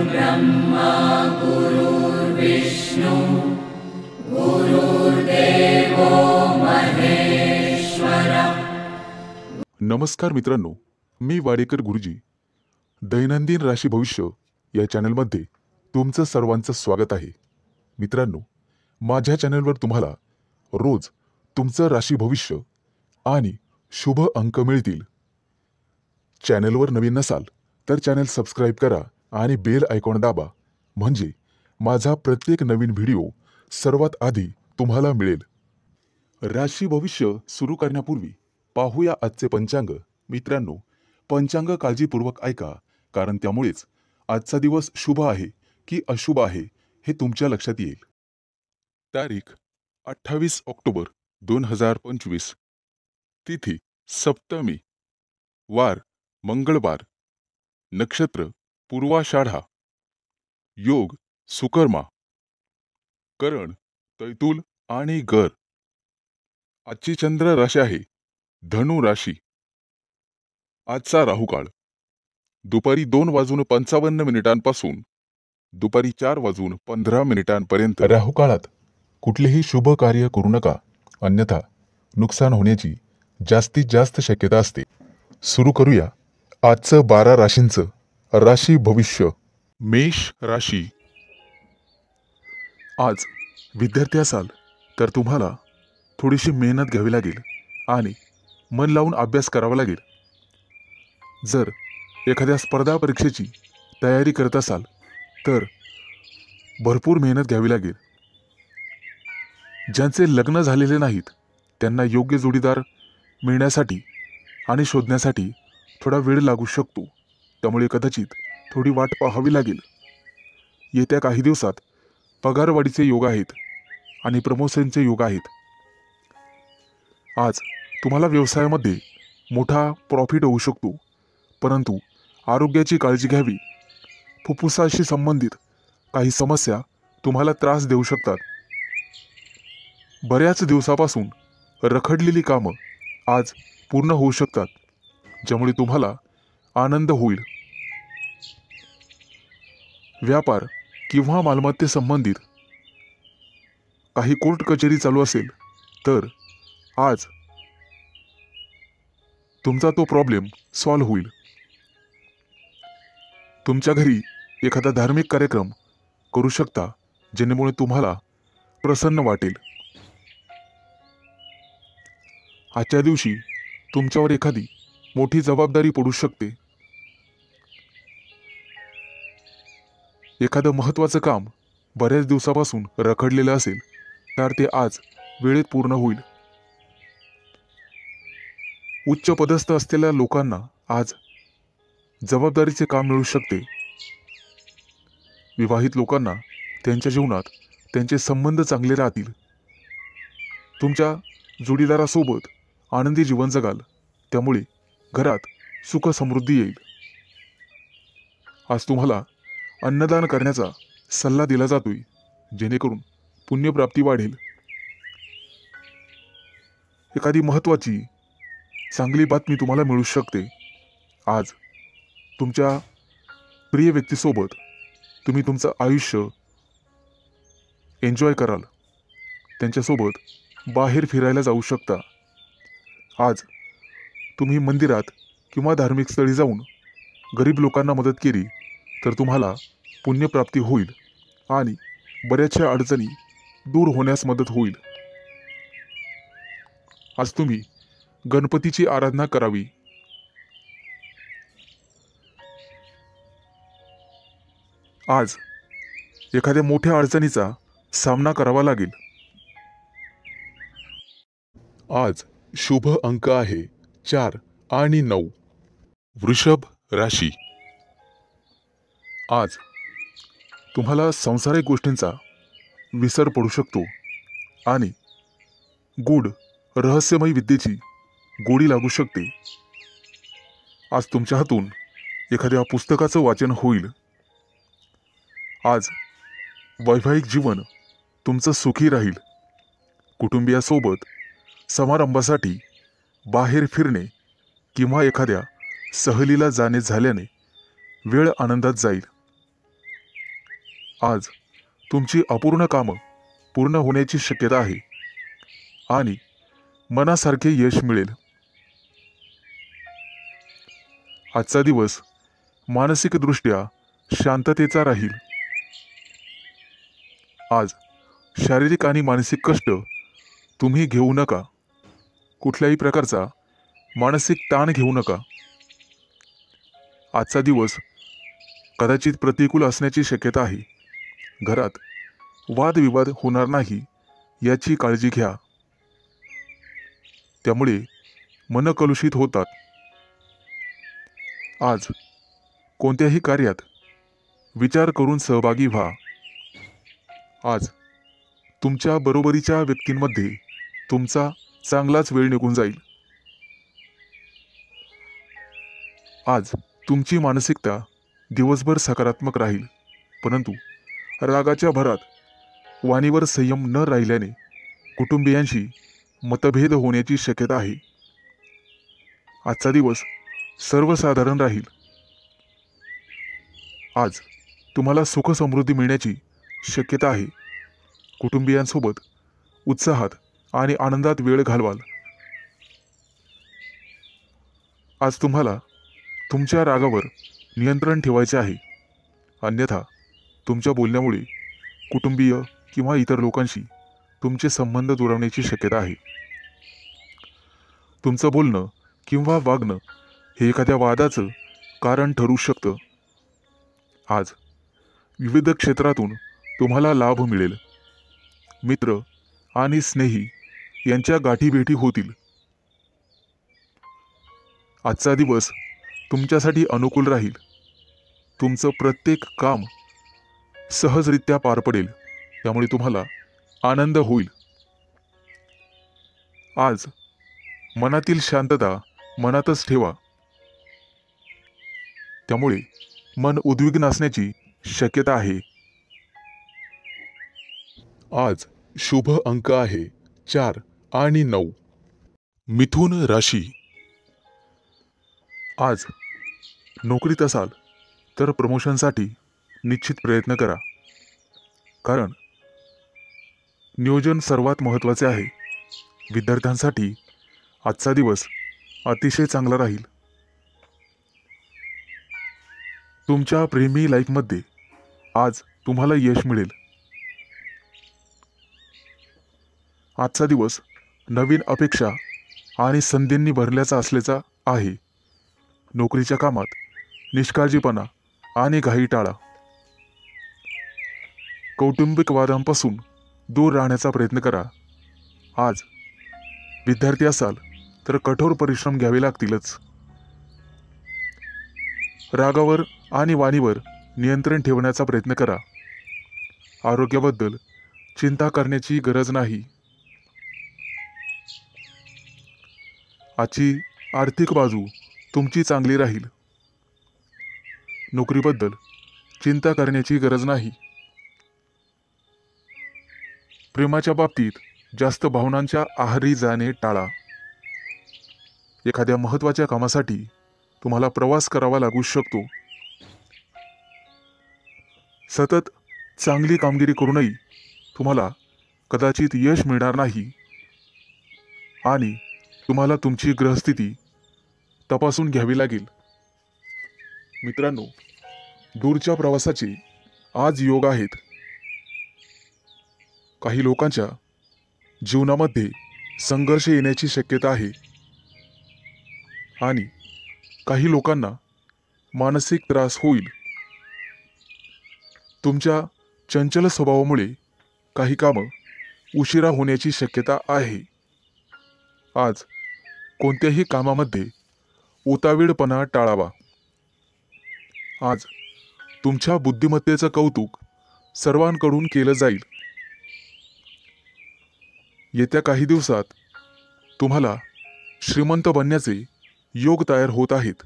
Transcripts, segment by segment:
ब्रह्मा गुरुर्विष्णु गुरुर्देवो महेश्वर। नमस्कार मित्रांनो, मी वाडेकर गुरुजी दैनंदिन राशी भविष्य या चॅनलमध्ये तुमचं सर्वांचं स्वागत आहे। मित्रांनो, माझ्या चॅनलवर तुम्हाला रोज तुमचं राशी भविष्य आणि शुभ अंक मिळतील। चॅनलवर नवीन नसाल तर चॅनल सबस्क्राइब करा आणि बेल आयकॉन दाबा, म्हणजे माझा प्रत्येक नवीन व्हिडिओ सर्वात आधी तुम्हाला मिळेल। राशी भविष्य सुरू करण्यापूर्वी पाहूया आजचे पंचांग। मित्रांनो, पंचांग काळजीपूर्वक ऐका, कारण त्यामुळेच आजचा दिवस शुभ आहे की अशुभ आहे हे तुमच्या लक्षात येईल। तारीख 28 ऑक्टोबर 2025, तिथी सप्तमी, वार मंगळवार, नक्षत्र पूर्वाषाढा, योग सुकर्मा, करण तैतूल आणि गर। आजची चंद्र राशी आहे धनु राशी। आजचा राहुकाळ दुपारी 2:55 पासून दुपारी 4:15 पर्यंत। राहुकाळात कुठलेही शुभ कार्य करू नका, अन्यथा नुकसान होण्याची जास्तीत जास्त शक्यता असते। सुरू करूया आजचं 12 राशींचं राशी भविष्य। मेष राशी। आज विद्यार्थी असाल तर तुम्हाला थोडीशी मेहनत घ्यावी लागेल आणि मन लावून अभ्यास करावा लागेल। जर एखाद्या स्पर्धा परीक्षेची तयारी करत असाल तर भरपूर मेहनत घ्यावी लागेल। ज्यांचे लग्न झालेले नाहीत त्यांना योग्य जोडीदार मिळण्यासाठी आणि शोधण्यासाठी थोडा वेळ लागू शकतो, त्यामुळे कदाचित थोडी वाट पाहावी लागेल। येत्या काही दिवसात पगारवाढीचे योग आहेत आणि प्रमोशनचे योग आहेत। आज तुम्हाला व्यवसायामध्ये मोठा प्रॉफिट होऊ शकतो, परंतु आरोग्याची काळजी घ्यावी। फुफ्फुसाशी संबंधित काही समस्या तुम्हाला त्रास देऊ शकतात। बऱ्याच दिवसापासून रखडलेली कामं आज पूर्ण होऊ शकतात, ज्यामुळे तुम्हाला आनंद होईल। व्यापार किंवा मालमत्ते संबंधित काही कोर्ट कचेरी चालू असेल तर आज तुमचा तो प्रॉब्लेम सॉल्व्ह होईल। तुमच्या घरी एखादा धार्मिक कार्यक्रम करू शकता, जेणेमुळे तुम्हाला प्रसन्न वाटेल। आजच्या दिवशी तुमच्यावर एखादी मोठी जबाबदारी पडू शकते। एखादं महत्त्वाचं काम बऱ्याच दिवसापासून रखडलेलं असेल तर ते आज वेळेत पूर्ण होईल। उच्च पदस्थ असलेल्या लोकांना आज जबाबदारीचे काम मिळू शकते। विवाहित लोकांना त्यांच्या जीवनात त्यांचे संबंध चांगले राहतील। तुमच्या जोडीदारासोबत आनंदी जीवन जगाल, त्यामुळे घरात सुख समृद्धी येईल। आज तुम्हाला अन्नदान करण्याचा सल्ला दिला जातोय, जेणेकरून पुण्यप्राप्ती वाढेल। एखादी महत्त्वाची चांगली बातमी तुम्हाला मिळू शकते। आज तुमच्या प्रिय व्यक्तीसोबत तुम्ही तुमचं आयुष्य एन्जॉय कराल। त्यांच्यासोबत बाहेर फिरायला जाऊ शकता। आज तुम्ही मंदिरात किंवा धार्मिक स्थळी जाऊन गरीब लोकांना मदत केली तर तुम्हाला पुण्यप्राप्ती होईल आणि बऱ्याचशा अडचणी दूर होण्यास मदत होईल। आज तुम्ही गणपतीची आराधना करावी। आज एखाद्या मोठ्या अडचणीचा सामना करावा लागेल। आज शुभ अंक आहे 4 आणि 9। वृषभ राशी। आज तुम्हाला सांसारिक गोष्टींचा विसर पडू शकतो आणि गूढ रहस्यमय विद्येची गोडी लागू शकते। आज तुमच्या हातून एखाद्या पुस्तकाचं वाचन होईल। आज वैवाहिक जीवन तुमचं सुखी राहील। कुटुंबियासोबत समारंभासाठी बाहेर फिरणे किंवा एखाद्या सहलीला जाणे झाल्याने वेळ आनंदात जाईल। आज तुमची अपूर्ण कामं पूर्ण होण्याची शक्यता आहे आणि मनासारखे यश मिळेल. आजचा दिवस मानसिकदृष्ट्या शांततेचा राहील. आज शारीरिक आणि मानसिक कष्ट तुम्ही घेऊ नका. कुठल्याही प्रकारचा मानसिक ताण घेऊ नका. आजचा दिवस कदाचित प्रतिकूल असण्याची शक्यता आहे. घरात वादविवाद होणार नाही याची काळजी घ्या. त्यामुळे मन कलुषित होतात. आज कोणत्याही कार्यात विचार करून सहभागी व्हा. आज तुमच्या बरोबरीच्या व्यक्तींमध्ये तुमचा चांगलाच वेळ निघून जाईल. आज तुमची मानसिकता दिवसभर सकारात्मक राहील, परंतु रागाच्या भरात वाणीवर संयम न राहिल्याने कुटुंबियांशी मतभेद होण्याची शक्यता आहे. आजचा दिवस सर्वसाधारण राहील. आज तुम्हाला सुख समृद्धी मिळण्याची शक्यता आहे. कुटुंबियांसोबत उत्साहात आणि आनंदात वेळ घालवाल. आज तुम्हाला तुमच्या रागावर नियंत्रण ठेवायचे आहे, अन्यथा तुमच्या बोलण्यामुळे कुटुंबीय किंवा इतर लोकांशी तुमचे संबंध दुरावण्याची शक्यता आहे. तुमचं बोलणं किंवा वागणं हे एखाद्या वादाचं कारण ठरू शकतं. आज विविध क्षेत्रातून तुम्हाला लाभ मिळेल. मित्र आणि स्नेही यांच्या गाठीभेटी होतील. आजचा दिवस तुमच्यासाठी अनुकूल राहील. तुमचं प्रत्येक काम सहजरित्या पार पडेल, त्यामुळे तुम्हाला आनंद होईल. आज मनातील शांतता मनातच ठेवा, त्यामुळे मन उद्विग्न असण्याची शक्यता आहे. आज शुभ अंक आहे 4 आणि 9. मिथुन राशी. आज नोकरीत असाल तर प्रमोशनसाठी निश्चित प्रयत्न करा, कारण नियोजन सर्वात महत्त्वाचे आहे. विद्यार्थ्यांसाठी आजचा दिवस अतिशय चांगला राहील. तुमच्या प्रेमी लाईफमध्ये आज तुम्हाला यश मिळेल. आजचा दिवस नवीन अपेक्षा आणि संधींनी भरल्याचा असल्याचा आहे. नोकरीच्या कामात निष्काळजीपणा आणि घाई टाळा. कौटुंबिक वादांपासून दूर राहण्याचा प्रयत्न करा. आज विद्यार्थी असाल तर कठोर परिश्रम घ्यावे लागतीलच. रागावर आणि वाणीवर नियंत्रण ठेवण्याचा प्रयत्न करा. आरोग्याबद्दल चिंता करण्याची गरज नाही. आजची आर्थिक बाजू तुमची चांगली राहील. नोकरीबद्दल चिंता करण्याची गरज नाही. प्रेमाच्या बाबतीत जास्त भावनांच्या आहारी जाणे टाळा. एखाद्या महत्त्वाच्या कामासाठी तुम्हाला प्रवास करावा लागू शकतो. सतत चांगली कामगिरी करूनही तुम्हाला कदाचित यश मिळणार नाही आणि तुम्हाला तुमची ग्रहस्थिती तपासून घ्यावी लागेल. मित्रांनो, दूरच्या प्रवासाचे आज योग आहेत. काही लोकांच्या जीवनामध्ये संघर्ष येण्याची शक्यता आहे आणि काही लोकांना मानसिक त्रास होईल. तुमच्या चंचल स्वभावामुळे काही कामं उशिरा होण्याची शक्यता आहे. आज कोणत्याही कामामध्ये उतावीळपणा टाळावा. आज तुमच्या बुद्धिमत्तेचं कौतुक सर्वांकडून केलं जाईल. येत्या काही दिवसात तुम्हाला श्रीमंत बनण्याचे योग तयार होत आहेत.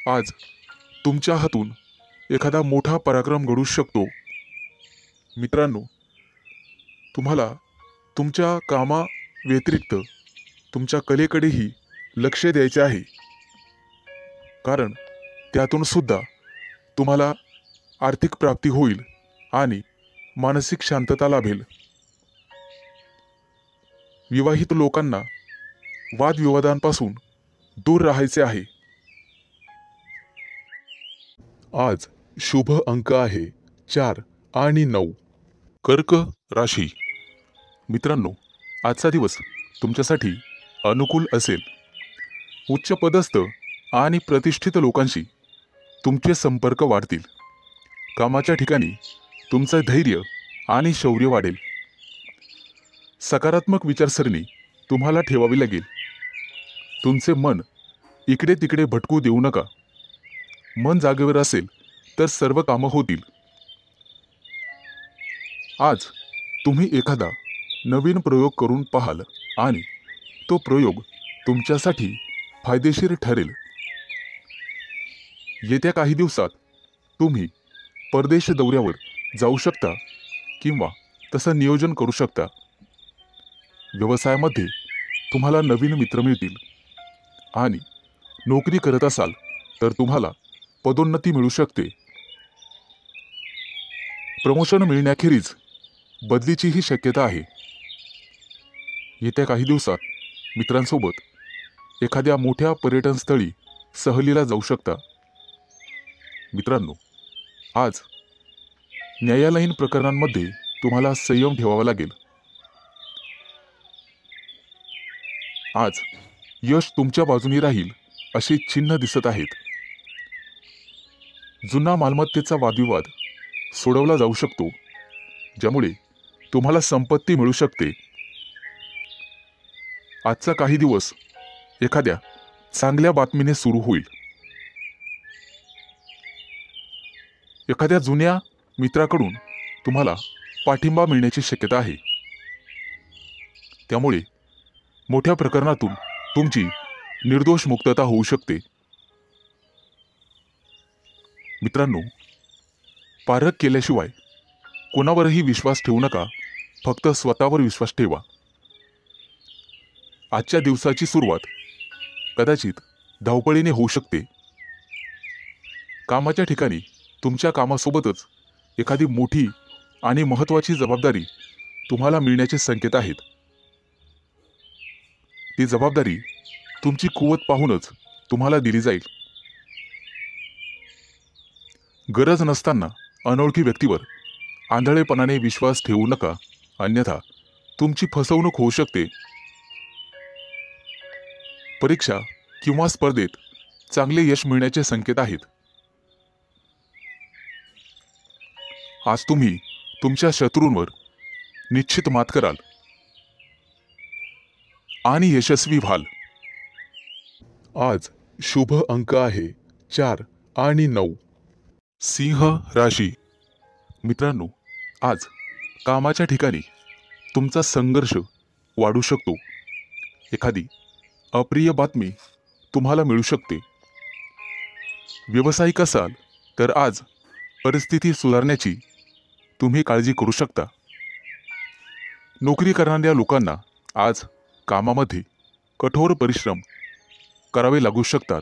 आज तुमच्या हातून एखादा मोठा पराक्रम घडू शकतो. मित्रांनो, तुम्हाला तुमच्या कामा व्यतिरिक्त तुमच्या कलेकडेही लक्ष द्यायचे आहे, कारण त्यातून सुद्धा तुम्हाला आर्थिक प्राप्ती होईल आणि मानसिक शांतता लाभेल. विवाहित लोकांना वादविवादांपासून दूर राहायचे आहे. आज शुभ अंक आहे 4 आणि 9. कर्क राशी. मित्रांनो, आजचा दिवस तुमच्यासाठी अनुकूल असेल. उच्च पदस्थ आणि प्रतिष्ठित लोकांशी तुमचे संपर्क वाढतील. कामाच्या ठिकाणी तुमचं धैर्य आणि शौर्य वाढेल. सकारात्मक विचारसरणी तुम्हाला ठेवावी लागेल. तुमचे मन इकडे तिकडे भटकू देऊ नका. मन जागेवर असेल तर सर्व कामं होतील. आज तुम्ही एखादा नवीन प्रयोग करून पाहाल आणि तो प्रयोग तुमच्यासाठी फायदेशीर ठरेल. येत्या काही दिवसात तुम्ही परदेश दौऱ्यावर जाऊ शकता किंवा तसं नियोजन करू शकता. व्यवसायामध्ये तुम्हाला नवीन मित्र मिळतील आणि नोकरी करत असाल तर तुम्हाला पदोन्नती मिळू शकते. प्रमोशन मिळण्याखेरीज बदलीचीही शक्यता आहे. येत्या काही दिवसात मित्रांसोबत एखाद्या मोठ्या पर्यटनस्थळी सहलीला जाऊ शकता. मित्रांनो, आज न्यायालयीन प्रकरणांमध्ये तुम्हाला संयम ठेवावा लागेल. आज यश तुमच्या बाजूनी राहील अशी चिन्ह दिसत आहेत. जुना मालमत्तेचा वादविवाद सोडवला जाऊ शकतो, ज्यामुळे तुम्हाला संपत्ती मिळू शकते. आजचा काही दिवस एखाद्या चांगल्या बातमीने सुरू होईल. एखाद्या जुन्या मित्राकडून तुम्हाला पाठिंबा मिळण्याची शक्यता आहे. त्यामुळे मोठ्या प्रकरणातून तुमची निर्दोष मुक्तता होऊ शकते. मित्रांनो, पारख केल्याशिवाय कोणावरही विश्वास ठेवू नका. फक्त स्वतःवर विश्वास ठेवा. आजच्या दिवसाची सुरुवात कदाचित धावपळीने होऊ शकते. कामाच्या ठिकाणी तुमच्या कामासोबतच एखादी मोठी आणि महत्त्वाची जबाबदारी तुम्हाला मिळण्याचे संकेत आहेत. ती जबाबदारी तुमची कुवत पाहूनच तुम्हाला दिली जाईल. गरज नसताना अनोळखी व्यक्तीवर आंधळेपणाने विश्वास ठेवू नका, अन्यथा तुमची फसवणूक होऊ शकते. परीक्षा किंवा स्पर्धेत चांगले यश मिळण्याचे संकेत आहेत. आज तुम्ही तुमच्या शत्रूंवर निश्चित मात कराल आणि यशस्वी व्हाल. आज शुभ अंक आहे 4 आणि 9. सिंह राशी. मित्रांनो, आज कामाच्या ठिकाणी तुमचा संघर्ष वाढू शकतो. एखादी अप्रिय बातमी तुम्हाला मिळू शकते. व्यावसायिक असाल तर आज परिस्थिती सुधारण्याची तुम्ही काळजी करू शकता. नोकरी करणाऱ्या लोकांना आज कामामध्ये कठोर परिश्रम करावे लागू शकतात,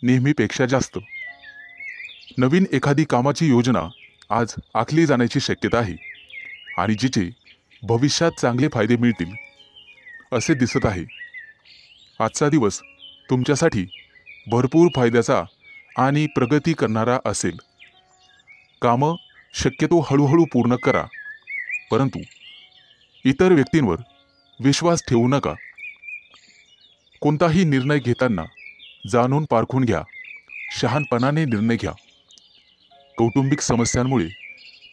नेहमीपेक्षा जास्त. नवीन एखादी कामाची योजना आज आखली जाण्याची शक्यता आहे आणि जिचे भविष्यात चांगले फायदे मिळतील असे दिसत आहे. आजचा दिवस तुमच्यासाठी भरपूर फायद्याचा आणि प्रगती करणारा असेल. कामं शक्यतो हळूहळू पूर्ण करा, परंतु इतर व्यक्तींवर विश्वास ठेवू नका. कोणताही निर्णय घेताना जाणून पारखून घ्या. शहाणपणाने निर्णय घ्या. कौटुंबिक समस्यांमुळे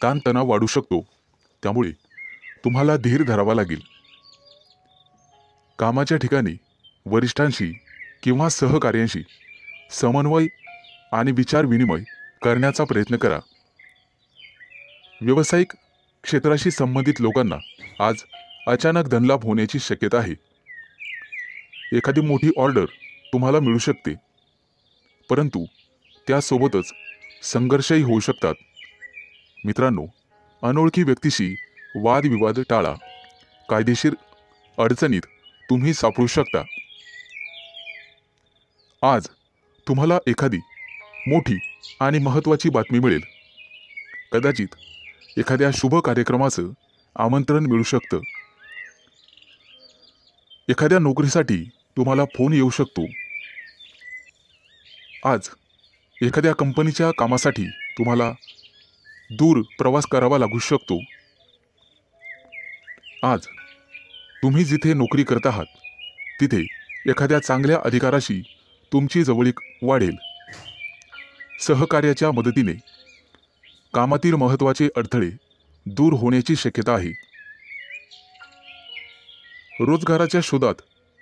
ताणतणाव वाढू शकतो, त्यामुळे तुम्हाला धीर धरावा लागेल. कामाच्या ठिकाणी वरिष्ठांशी किंवा सहकार्यांशी समन्वय आणि विचार विनिमय करण्याचा प्रयत्न करा. व्यावसायिक क्षेत्राशी संबंधित लोकांना आज अचानक धनलाभ होण्याची शक्यता आहे. एखादी मोठी ऑर्डर तुम्हाला मिळू शकते, परंतु त्यासोबतच संघर्षही होऊ शकतात. मित्रांनो, अनोळखी व्यक्तीशी वादविवाद टाळा. कायदेशीर अडचणीत तुम्ही सापडू शकता. आज तुम्हाला एखादी मोठी आणि महत्त्वाची बातमी मिळेल, कदाचित एखाद्या शुभ कार्यक्रमाचं आमंत्रण मिळू शकतं. एखाद्या नोकरीसाठी तुम्हाला फोन येऊ शकतो. आज एखाद्या कंपनीच्या कामासाठी तुम्हाला दूर प्रवास करावा लागू शकतो. आज तुम्ही जिथे नोकरी करत आहात तिथे एखाद्या चांगल्या अधिकाराशी तुमची जवळीक वाढेल. सहकार्याच्या मदतीने कामातील महत्त्वाचे अडथळे दूर होण्याची शक्यता आहे. रोजगाराच्या शोधात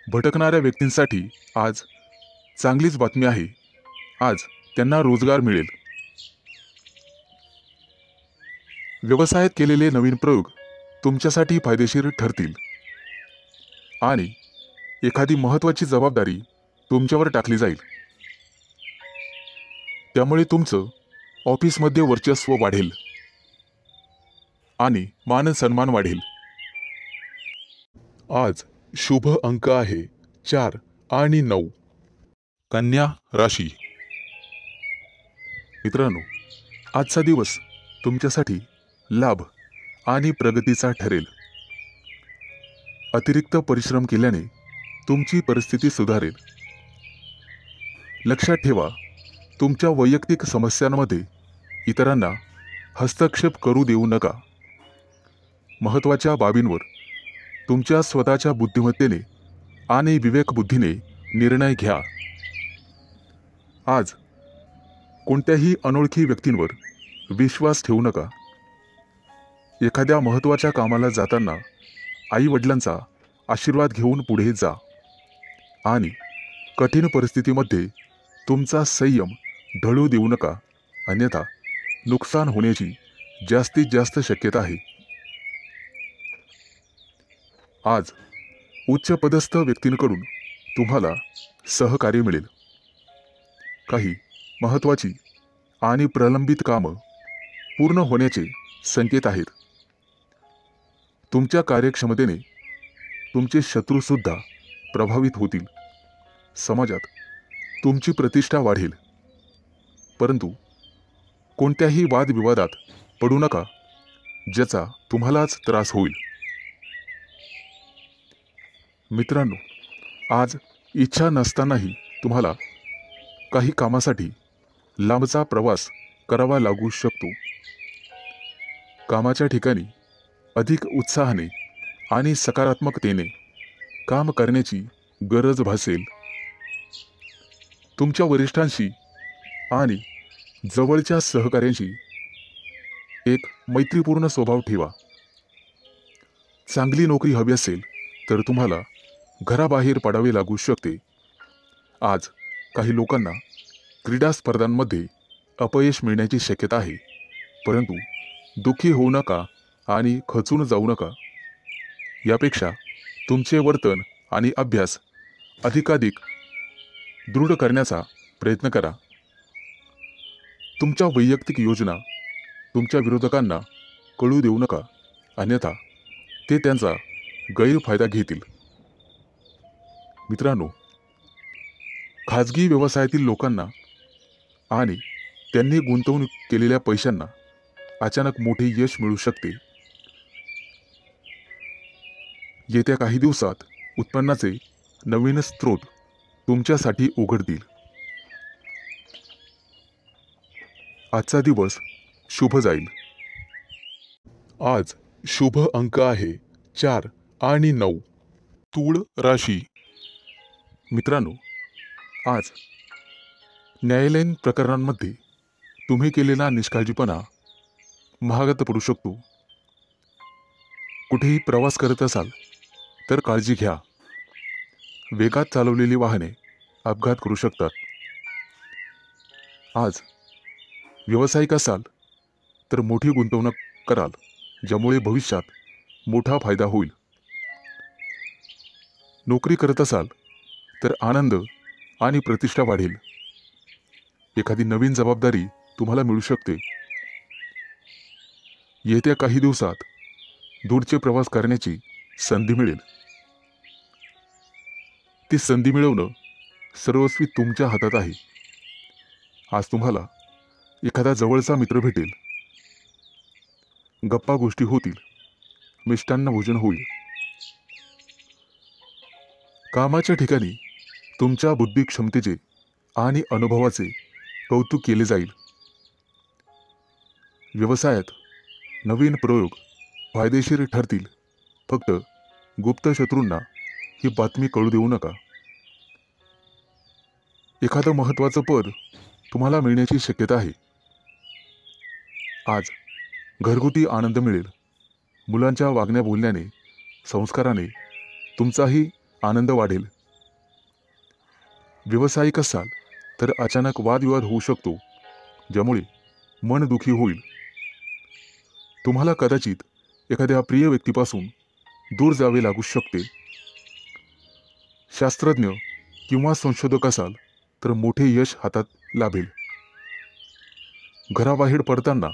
भटकणाऱ्या व्यक्तींसाठी आज चांगलीच बातमी आहे. आज त्यांना रोजगार मिळेल. व्यवसायात केलेले नवीन प्रयोग तुमच्यासाठी फायदेशीर ठरतील आणि एखादी महत्त्वाची जबाबदारी तुमच्यावर टाकली जाईल. त्यामुळे तुमचं ऑफिसमध्ये वर्चस्व वाढेल आणि मान सन्मान वाढेल. आज शुभ अंक आहे 4 आणि 9. कन्या राशी. मित्रांनो, आजचा दिवस तुमच्यासाठी लाभ आणि प्रगतीचा ठरेल. अतिरिक्त परिश्रम केल्याने तुमची परिस्थिती सुधारेल. लक्षात ठेवा, तुमच्या वैयक्तिक समस्यांमध्ये इतरांना हस्तक्षेप करू देऊ नका. महत्त्वाच्या बाबींवर तुमच्या स्वतःच्या बुद्धिमत्तेने आणि विवेकबुद्धीने निर्णय घ्या. आज कोणत्याही अनोळखी व्यक्तींवर विश्वास ठेवू नका. एखाद्या महत्त्वाच्या कामाला जाताना आई-वडिलांचा आशीर्वाद घेऊन पुढे जा आणि कठीण परिस्थितीमध्ये तुमचा संयम ढळू देऊ नका, अन्यथा नुकसान होण्याची जास्तीत जास्त शक्यता आहे. आज उच्चपदस्थ व्यक्तींकडून तुम्हाला सहकार्य मिळेल. काही महत्त्वाची आणि प्रलंबित कामं पूर्ण होण्याचे संकेत आहेत. तुमच्या कार्यक्षमतेने तुमचे शत्रूसुद्धा प्रभावित होतील. समाजात तुमची प्रतिष्ठा वाढेल, परंतु कोणत्याही वादविवादात पडू नका ज्याचा तुम्हालाच त्रास होईल. मित्रांनो, आज इच्छा नसतानाही तुम्हाला काही कामासाठी लांबचा प्रवास करावा लागू शकतो. कामाच्या ठिकाणी अधिक उत्साहाने आणि सकारात्मकतेने काम करण्याची गरज भासेल. तुमच्या वरिष्ठांशी आणि जवळच्या सहकाऱ्यांशी एक मैत्रीपूर्ण स्वभाव ठेवा. चांगली नोकरी हवी असेल तर तुम्हाला घराबाहेर पडावे लागू शकते. आज काही लोकांना क्रीडा स्पर्धांमध्ये अपयश मिळण्याची शक्यता आहे, परंतु दुःखी होऊ नका आणि खचून जाऊ नका. यापेक्षा तुमचे वर्तन आणि अभ्यास अधिकाधिक दृढ करण्याचा प्रयत्न करा. तुमच्या वैयक्तिक योजना तुमच्या विरोधकांना कळू देऊ नका, अन्यथा ते त्यांचा गैरफायदा घेतील. मित्रांनो, खाजगी व्यवसायातील लोकांना आणि त्यांनी गुंतवणूक केलेल्या पैशांना अचानक मोठे यश मिळू शकते. येत्या काही दिवसात उत्पन्नाचे नवीन स्रोत तुमच्यासाठी उघडतील. आजचा दिवस शुभ जाईल. आज शुभ अंक आहे 4 आणि 9. तूळ राशी. मित्रांनो, आज न्यायालयीन प्रकरणांमध्ये तुम्ही केलेला निष्काळजीपणा महागात पडू शकतो. कुठेही प्रवास करत असाल तर काळजी घ्या. वेगात चालवलेली वाहने अपघात करू शकतात. आज व्यावसायिक असाल तर मोठी गुंतवणूक कराल, ज्यामुळे भविष्यात मोठा फायदा होईल. नोकरी करत असाल तर आनंद आणि प्रतिष्ठा वाढेल. एखादी नवीन जबाबदारी तुम्हाला मिळू शकते. येत्या काही दिवसात दूरचे प्रवास करण्याची संधी मिळेल. ती संधी मिळवणं सर्वस्वी तुमच्या हातात आहे. आज तुम्हाला एखादा जवळचा मित्र भेटेल गप्पा गोष्टी होतील, मिष्टान्न भोजन होईल. कामाच्या ठिकाणी तुमच्या बुद्धी क्षमतेचे आणि अनुभवाचे कौतुक केले जाईल. व्यवसायात नवीन प्रयोग फायदेशीर ठरतील. फक्त गुप्त शत्रूंना ही बातमी कळू देऊ नका. एखादं महत्त्वाचं पद तुम्हाला मिळण्याची शक्यता आहे. आज घरगुती आनंद मिळेल. मुलांच्या वागण्या बोलण्याने, संस्काराने तुमचाही आनंद वाढेल. व्यावसायिक असाल तर अचानक वादविवाद होऊ शकतो, ज्यामुळे मन दुखी होईल. तुम्हाला कदाचित एखाद्या प्रिय व्यक्तीपासून दूर जावे लागू शकते. शास्त्रज्ञ किंवा संशोधक असाल तर मोठे यश हातात लाभेल. घराबाहेर पडताना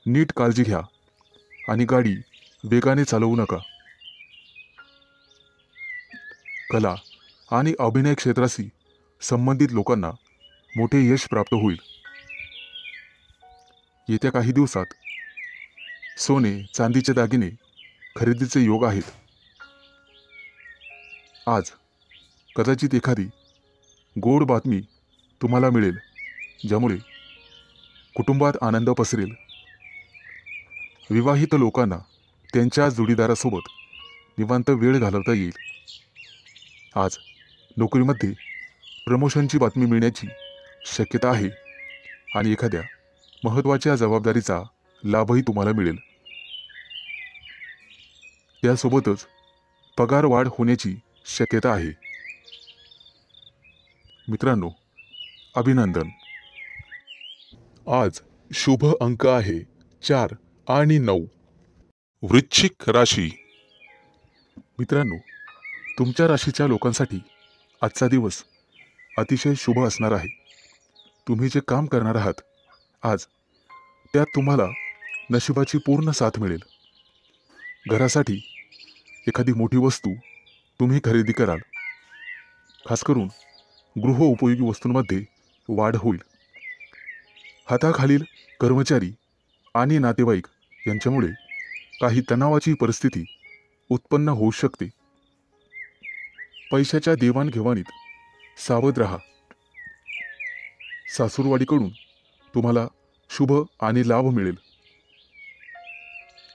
नीट काळजी घ्या आणि गाडी वेगाने चालवू नका. कला आणि अभिनय क्षेत्राशी संबंधित लोकांना मोठे यश प्राप्त होईल. येत्या काही दिवसात सोने चांदीचे दागिने खरेदीचे योग आहेत. आज कदाचित एखादी गोड बातमी तुम्हाला मिळेल, ज्यामुळे कुटुंबात आनंद पसरेल. विवाहित लोकांना त्यांच्या जोडीदारासोबत निवांत वेळ घालवता येईल. आज नोकरीमध्ये प्रमोशनची बातमी मिळण्याची शक्यता आहे आणि एखाद्या महत्त्वाच्या जबाबदारीचा लाभही तुम्हाला मिळेल. त्यासोबतच पगार वाढ होण्याची शक्यता आहे. मित्रांनो, अभिनंदन. आज शुभ अंक आहे 4 आणि 9. वृश्चिक राशी. मित्रांनो, तुमच्या राशीच्या लोकांसाठी आजचा दिवस अतिशय शुभ असणार आहे. तुम्ही जे काम करणार आहात आज, त्यात तुम्हाला नशिबाची पूर्ण साथ मिळेल. घरासाठी एखादी मोठी वस्तू तुम्ही खरेदी कराल. खास करून गृहोपयोगी वस्तूंमध्ये वाढ होईल. हाताखालील कर्मचारी आणि नातेवाईक यांच्यामुळे काही तणावाची परिस्थिती उत्पन्न होऊ शकते. पैशाच्या देवाणघेवाणीत सावध राहा. सासूरवाडीकडून तुम्हाला शुभ आणि लाभ मिळेल.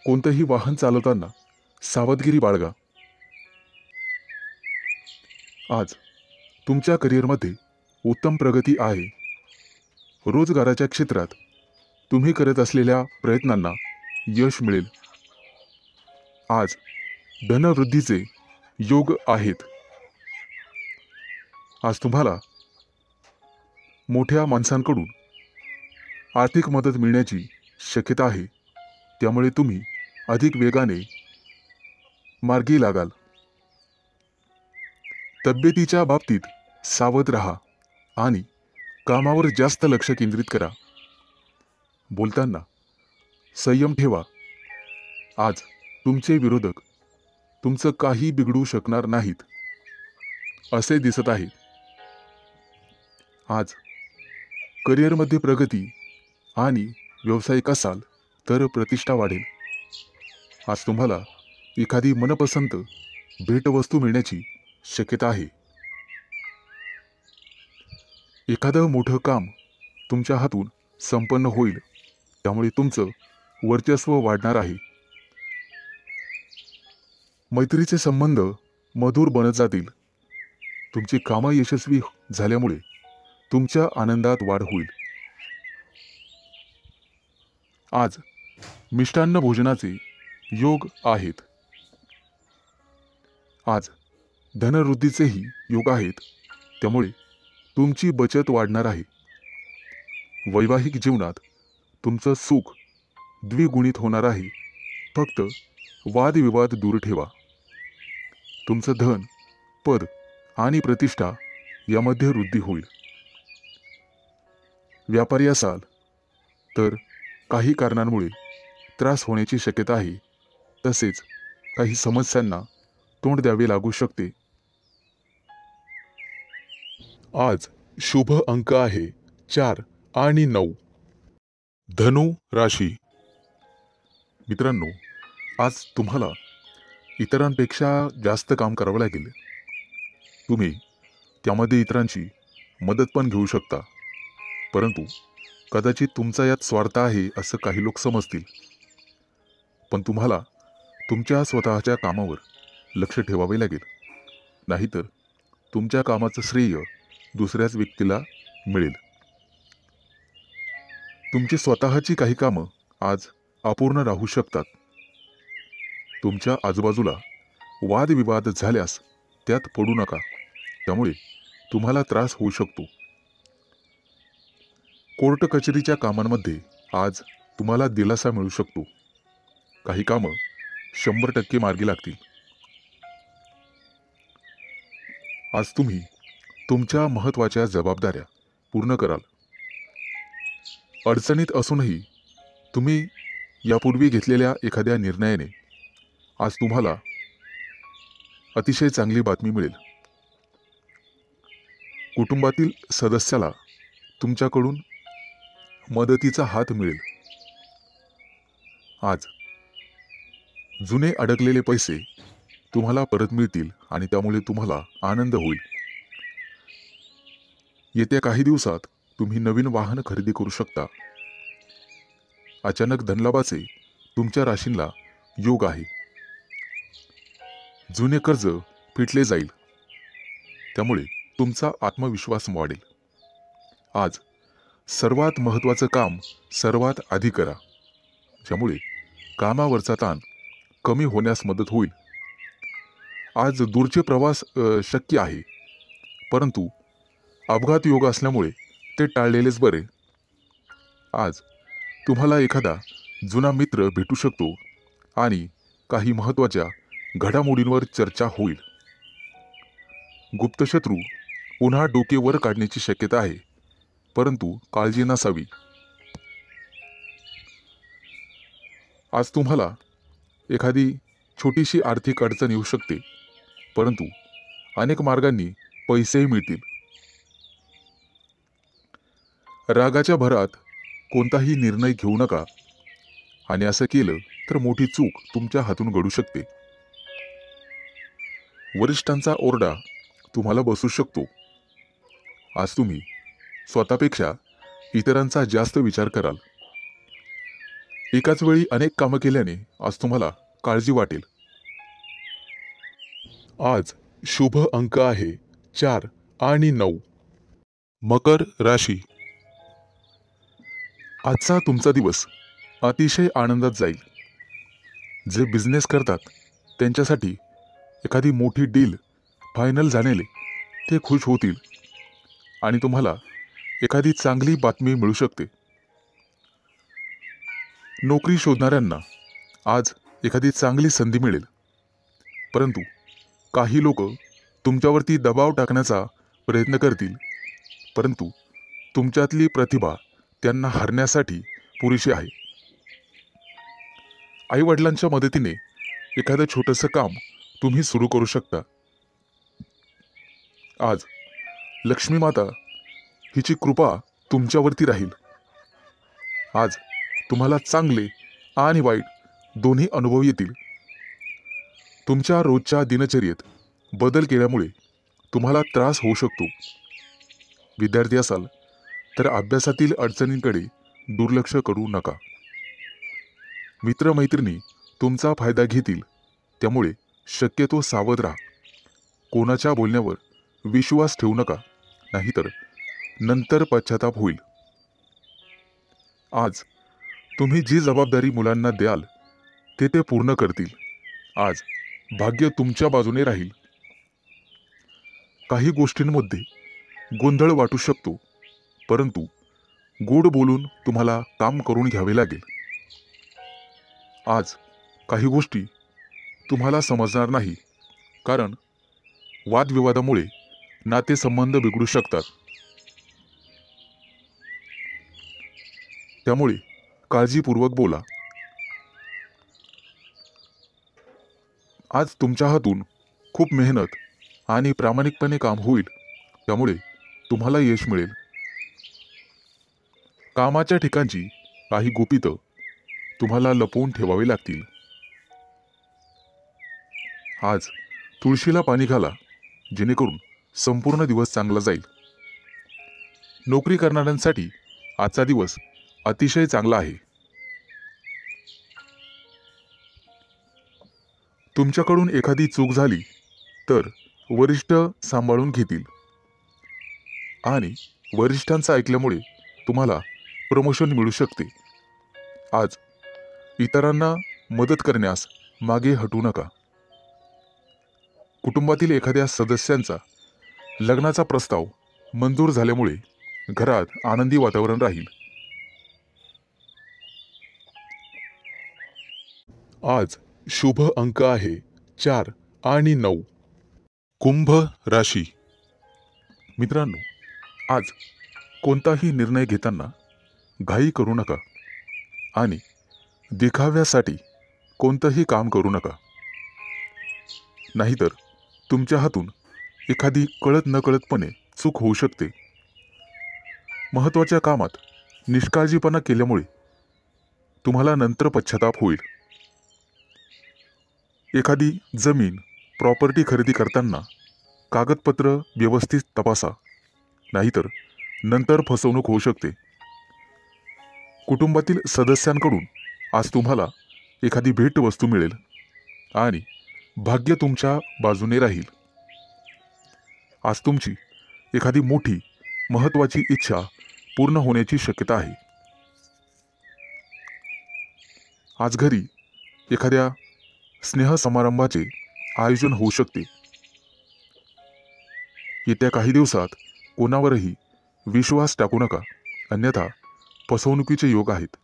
कोणतंही वाहन चालवताना सावधगिरी बाळगा. आज तुमच्या करिअरमध्ये उत्तम प्रगती आहे. रोजगाराच्या क्षेत्रात तुम्ही करत असलेल्या प्रयत्नांना यश मिळेल. आज धनवृद्धीचे योग आहेत. आज तुम्हाला मोठ्या माणसांकडून आर्थिक मदत मिळण्याची शक्यता आहे. त्यामुळे तुम्ही अधिक वेगाने मार्गी लागाल. तब्येतीच्या बाबतीत सावध राहा आणि कामावर जास्त लक्ष केंद्रित करा. बोलताना संयम ठेवा. आज तुमचे विरोधक तुमचं काही बिघडू शकणार नाहीत असे दिसत आहे. आज करिअरमध्ये प्रगती आणि व्यावसायिक असाल तर प्रतिष्ठा वाढेल. आज तुम्हाला एखादी मनपसंत भेटवस्तू मिळण्याची शक्यता आहे. एखादं मोठं काम तुमच्या हातून संपन्न होईल. त्यामुळे तुमचं वर्चस्व वाढणार आहे. मैत्रीचे संबंध मधुर बनत जातील. तुमची कामं यशस्वी झाल्यामुळे तुमच्या आनंदात वाढ होईल. आज मिष्टान्न भोजनाचे योग आहेत. आज धनवृद्धीचेही योग आहेत. त्यामुळे तुमची बचत वाढणार आहे. वैवाहिक जीवनात तुमचं सुख द्विगुणित होणार आहे. फक्त वादविवाद दूर ठेवा. तुमचं धन, पद आणि प्रतिष्ठा यामध्ये वृद्धी होईल. व्यापारी असाल तर काही कारणांमुळे त्रास होण्याची शक्यता आहे. तसेच काही समस्यांना तोंड द्यावे लागू शकते. आज शुभ अंक आहे 4 आणि 9. धनु राशी. मित्रांनो, आज तुम्हाला इतरांपेक्षा जास्त काम करावं लागेल. तुम्ही त्यामध्ये इतरांची मदत पण घेऊ शकता, परंतु कदाचित तुमचा यात स्वार्थ आहे असं काही लोक समजतील. पण तुम्हाला तुमच्या स्वतःच्या कामावर लक्ष ठेवावे लागेल, नाहीतर तुमच्या कामाचं श्रेय दुसऱ्याच व्यक्तीला मिळेल. तुमची स्वतःची काही कामं आज अपूर्ण राहू शकतात. तुमच्या आजूबाजूला वादविवाद झाल्यास त्यात पडू नका, त्यामुळे तुम्हाला त्रास होऊ शकतो. कोर्ट कचेरीच्या कामांमध्ये आज तुम्हाला दिलासा मिळू शकतो. काही कामं 100% मार्गी लागतील. आज तुम्ही तुमच्या महत्त्वाच्या जबाबदाऱ्या पूर्ण कराल. अडचणीत असूनही तुम्ही यापूर्वी घेतलेल्या एखाद्या निर्णयाने आज तुम्हाला अतिशय चांगली बातमी मिळेल. कुटुंबातील सदस्याला तुमच्याकडून मदतीचा हात मिळेल. आज जुने अडकलेले पैसे तुम्हाला परत मिळतील आणि त्यामुळे तुम्हाला आनंद होईल. येत्या काही दिवसात तुम्ही नवीन वाहन खरेदी करू शकता. अचानक धनलाभाचे तुमच्या राशींला योग आहे. जुने कर्ज फिटले जाईल, त्यामुळे तुमचा आत्मविश्वास वाढेल. आज सर्वात महत्त्वाचं काम सर्वात आधी करा, ज्यामुळे कामावरचा ताण कमी होण्यास मदत होईल. आज दूरचे प्रवास शक्य आहे, परंतु अपघात योग असल्यामुळे ते टाळलेलेच बरे. आज तुम्हाला एखादा जुना मित्र भेटू शकतो आणि काही महत्त्वाच्या घडामोडींवर चर्चा होईल. गुप्तशत्रू पुन्हा डोके वर काढण्याची शक्यता आहे, परंतु काळजी नसावी. आज तुम्हाला एखादी छोटीशी आर्थिक अडचण येऊ शकते, परंतु अनेक मार्गांनी पैसेही मिळतील. रागाच्या भरात कोणताही निर्णय घेऊ नका, आणि असं केलं तर मोठी चूक तुमच्या हातून घडू शकते. वरिष्ठांचा ओरडा तुम्हाला बसू शकतो. आज तुम्ही स्वतःपेक्षा इतरांचा जास्त विचार कराल. एकाच वेळी अनेक कामं केल्याने आज तुम्हाला काळजी वाटेल. आज शुभ अंक आहे 4 आणि 9. मकर राशी. आजचा तुमचा दिवस अतिशय आनंदात जाईल. जे बिझनेस करतात त्यांच्यासाठी एखादी मोठी डील फायनल झालेले ते खुश होतील आणि तुम्हाला एखादी चांगली बातमी मिळू शकते. नोकरी शोधणाऱ्यांना आज एखादी चांगली संधी मिळेल, परंतु काही लोक तुमच्यावरती दबाव टाकण्याचा प्रयत्न करतील, परंतु तुमच्यातली प्रतिभा त्यांना हरण्यासाठी पुरेशी आहे. आईवडिलांच्या मदतीने एखादं छोटंसं काम तुम्ही सुरू करू शकता. आज लक्ष्मी माता हिची कृपा तुमच्यावरती राहील. आज तुम्हाला चांगले आणि वाईट दोन्ही अनुभव येतील. तुमच्या रोजच्या दिनचर्येत बदल केल्यामुळे तुम्हाला त्रास होऊ शकतो. विद्यार्थी असाल तर अभ्यासातील अडचणींकडे दुर्लक्ष करू नका. मित्रमैत्रिणी तुमचा फायदा घेतील, त्यामुळे शक्यतो सावध राहा. कोणाच्या बोलण्यावर विश्वास ठेवू नका, नाहीतर नंतर पश्चाताप होईल. आज तुम्ही जी जबाबदारी मुलांना द्याल ते पूर्ण करतील. आज भाग्य तुमच्या बाजूने राहील. काही गोष्टींमध्ये गोंधळ वाटू शकतो, परंतु गोड बोलून तुम्हाला काम करून घ्यावे लागेल. आज काही गोष्टी तुम्हाला समजणार नाही, कारण वादविवादामुळे नातेसंबंध बिघडू शकतात. त्यामुळे काळजीपूर्वक बोला. आज तुमच्या हातून खूप मेहनत आणि प्रामाणिकपणे काम होईल, त्यामुळे तुम्हाला यश मिळेल. कामाच्या ठिकाणची काही गुपितं तुम्हाला लपवून ठेवावे लागतील. आज तुळशीला पाणी घाला, जेणेकरून संपूर्ण दिवस चांगला जाईल. नोकरी करणाऱ्यांसाठी आजचा दिवस अतिशय चांगला आहे. तुमच्याकडून एखादी चूक झाली तर वरिष्ठ सांभाळून घेतील आणि वरिष्ठांचं ऐकल्यामुळे तुम्हाला प्रमोशन मिळू शकते. आज इतरांना मदत करण्यास मागे हटू नका. कुटुंबातील एखाद्या सदस्यांचा लग्नाचा प्रस्ताव मंजूर झाल्यामुळे घरात आनंदी वातावरण राहील. आज शुभ अंक आहे 4 आणि 9. कुंभ राशी. मित्रांनो, आज कोणताही निर्णय घेताना घाई करू नका आणि दिखाव्यासाठी कोणतंही काम करू नका. नाहीतर तुमच्या हातून एखादी कळत नकळतपणे चूक होऊ शकते. महत्त्वाच्या कामात निष्काळजीपणा केल्यामुळे तुम्हाला नंतर पश्चाताप होईल. एखादी जमीन, प्रॉपर्टी खरेदी करताना कागदपत्र व्यवस्थित तपासा, नाहीतर नंतर फसवणूक होऊ शकते. कुटुंबातील सदस्यांकडून आज तुम्हाला एखादी भेटवस्तू मिळेल आणि भाग्य तुमच्या बाजूने राहील. आज तुमची एखादी मोठी महत्त्वाची इच्छा पूर्ण होण्याची शक्यता आहे. आज घरी एखाद्या स्नेहसमारंभाचे आयोजन होऊ शकते. येत्या काही दिवसात कोणावरही विश्वास टाकू नका, अन्यथा फसवणुकीचे योग आहेत.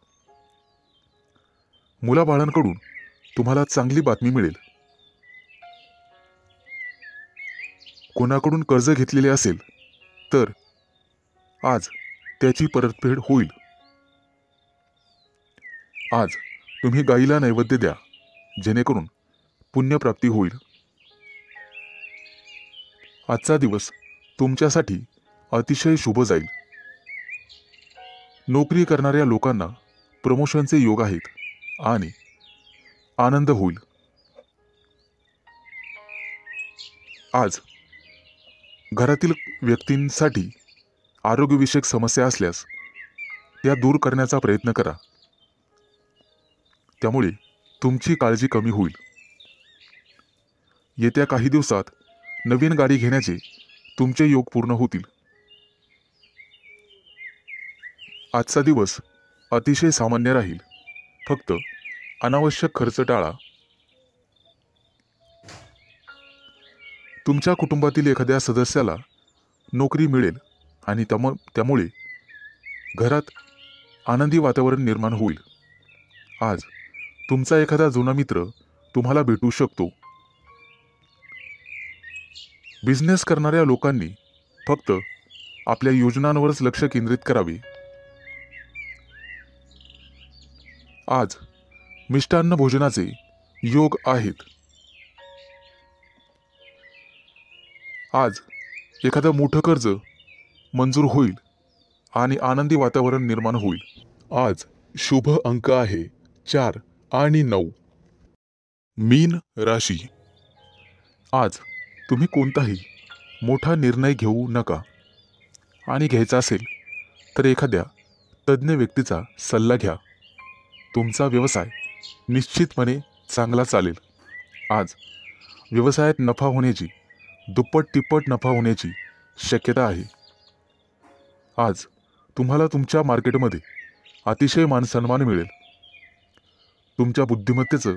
मुलाबाळांकडून तुम्हाला चांगली बातमी मिळेल. कोणाकडून कर्ज घेतलेले असेल तर आज त्याची परतफेड होईल. आज तुम्ही गाईला नैवेद्य द्या, जेणेकरून पुण्यप्राप्ती होईल. आजचा दिवस तुमच्यासाठी अतिशय शुभ जाईल. नोकरी करणाऱ्या लोकांना प्रमोशनचे योग आहेत आणि आनंद होईल. आज घरातील व्यक्तींसाठी आरोग्यविषयक समस्या असल्यास त्या दूर करण्याचा प्रयत्न करा. त्यामुळे तुमची काळजी कमी होईल. येत्या काही दिवसात नवीन गाडी घेण्याचे तुमचे योग पूर्ण होतील. आजचा दिवस अतिशय सामान्य राहील. फक्त अनावश्यक खर्च टाळा. तुमच्या कुटुंबातील एखाद्या सदस्याला नोकरी मिळेल आणि त्यामुळे घरात आनंदी वातावरण निर्माण होईल. आज तुमचा एखादा जुना मित्र तुम्हाला भेटू शकतो. बिझनेस करणाऱ्या लोकांनी फक्त आपल्या योजनांवरच लक्ष केंद्रित करावे. आज मिष्टान्न भोजनाचे योग आहेत. आज एखादं मोठं कर्ज मंजूर होईल आणि आनंदी वातावरण निर्माण होईल. आज शुभ अंक आहे 4 आणि 9. मीन राशी. आज तुम्ही कोणताही मोठा निर्णय घेऊ नका आणि घ्यायचा असेल तर एखाद्या तज्ज्ञ व्यक्तीचा सल्ला घ्या. तुमचा व्यवसाय निश्चितपणे चांगला चालेल. आज व्यवसायात नफा होण्याची, दुप्पट तिप्पट नफा होण्याची शक्यता आहे. आज तुम्हाला तुमच्या मार्केटमध्ये अतिशय मानसन्मान मिळेल. तुमच्या बुद्धिमत्तेचं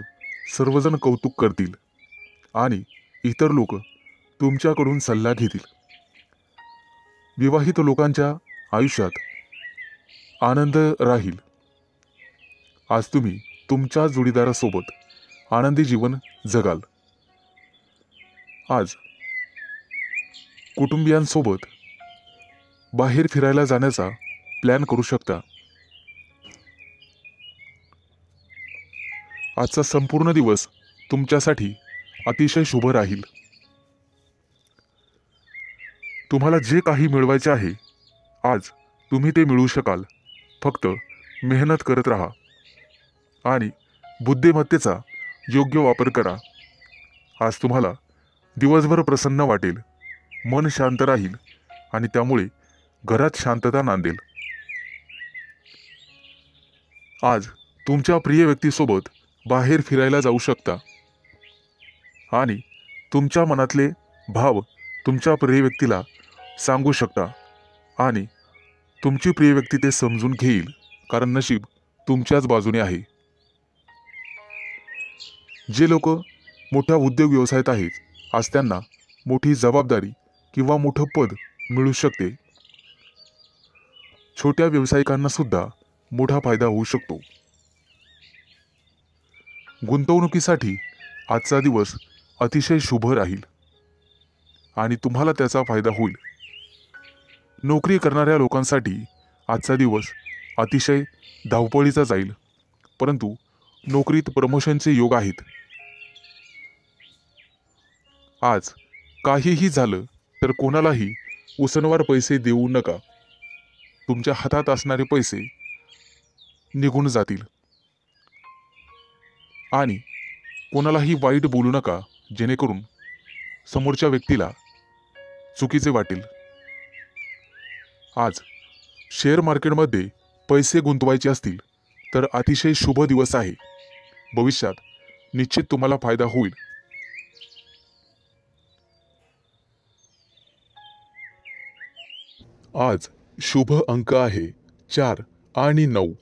सर्वजण कौतुक करतील आणि इतर लोक तुमच्याकडून सल्ला घेतील. विवाहित लोकांच्या आयुष्यात आनंद राहील. आज तुम्ही तुमच्या जोडीदारासोबत आनंदी जीवन जगाल. आज कुटुंबियांसोबत बाहेर फिरायला जाण्याचा प्लॅन करू शकता. आजचा संपूर्ण दिवस तुमच्यासाठी अतिशय शुभ राहील. तुम्हाला जे काही मिळवायचे आहे आज तुम्ही ते मिळवू शकाल. फक्त मेहनत करत राहा. आणि बुद्धिमत्तेचा योग्य वापर करा. आज तुम्हाला दिवसभर प्रसन्न वाटेल, मन शांत राहील आणि त्यामुळे घरात शांतता नांदेल. आज तुमच्या प्रिय व्यक्तीसोबत बाहेर फिरायला जाऊ शकता आणि तुमच्या मनातले भाव तुमच्या प्रिय व्यक्तीला सांगू शकता आणि तुमची प्रिय व्यक्ती ते समजून घेईल, कारण नशीब तुमच्याच बाजूने आहे. जे लोक मोठ्या उद्योग व्यवसायात आहेत, आज त्यांना मोठी जबाबदारी किंवा मोठं पद मिळू शकते. छोट्या व्यावसायिकांना सुद्धा मोठा फायदा होऊ शकतो. गुंतवणुकीसाठी आजचा दिवस अतिशय शुभ राहील आणि तुम्हाला त्याचा फायदा होईल. नोकरी करणाऱ्या लोकांसाठी आजचा दिवस अतिशय धावपळीचा जाईल, परंतु नोकरीत प्रमोशनचे योग आहेत. आज काहीही झालं तर कोणालाही उसनवार पैसे देऊ नका. तुमच्या हातात असणारे पैसे निघून जातील आणि कोणालाही वाईट बोलू नका, जेणेकरून समोरच्या व्यक्तीला चुकीचे वाटेल. आज शेअर मार्केटमध्ये पैसे गुंतवायचे असतील तर अतिशय शुभ दिवस आहे. भविष्यात निश्चित तुम्हाला फायदा होईल. आज शुभ अंक आहे 4 आणि 9.